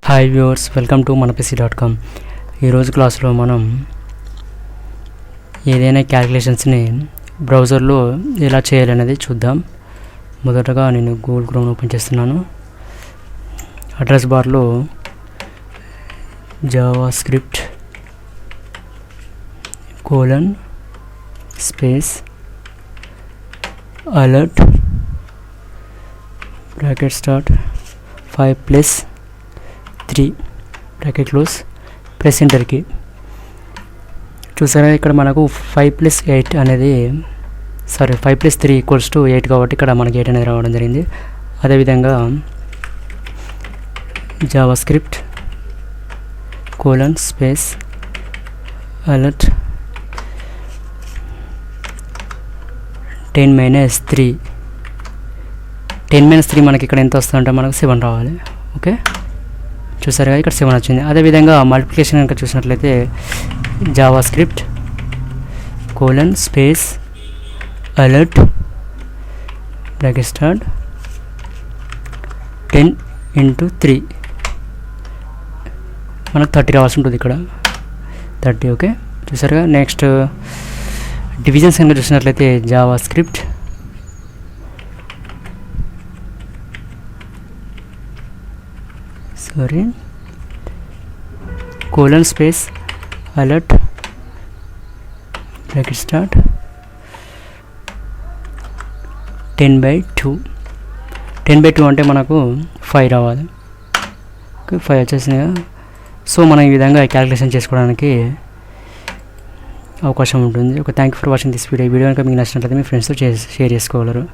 Hi viewers, welcome to manapc.com. ఈరోజు క్లాస్లో మనం ఏదైనా క్యాలిక్యులేషన్స్ని బ్రౌజర్లో ఎలా చేయాలనేది చూద్దాం. మొదటగా నేను గూగుల్ క్రోమ్ ఓపెన్ చేస్తున్నాను. అడ్రస్ బార్లో JavaScript alert bracket start 5+3 bracket close press enter key. చూసారా, ఇక్కడ మనకు 5+8 అనేది 5+3 = 8 కాబట్టి ఇక్కడ మనకి 8 అనేది రావడం జరిగింది. అదేవిధంగా జావాస్క్రిప్ట్ alert 10-3 మనకి ఇక్కడ ఎంత వస్తుందంటే మనకు 7 రావాలి. ఓకే, చూసారుగా ఇక్కడ 7 వచ్చింది. అదేవిధంగా మల్టిప్లికేషన్ కనుక చూసినట్లయితే జావాస్క్రిప్ట్ alert bracket start 10 × 3 మనకు 30 రావాల్సి ఉంటుంది ఇక్కడ 30. ఓకే, చూసారుగా. నెక్స్ట్ డివిజన్స్ కనుక చూసినట్లయితే జావాస్క్రిప్ట్ alert bracket start 10/2 అంటే మనకు 5 రావాలి. ఓకే, 5 వచ్చేసినాయి. సో మనం ఈ విధంగా క్యాలిక్యులేషన్ చేసుకోవడానికి అవకాశం ఉంటుంది. Okay, thank you for watching this video. కనుక మీకు నచ్చినట్లయితే మీ ఫ్రెండ్స్తో షేర్ చేసుకోగలరు.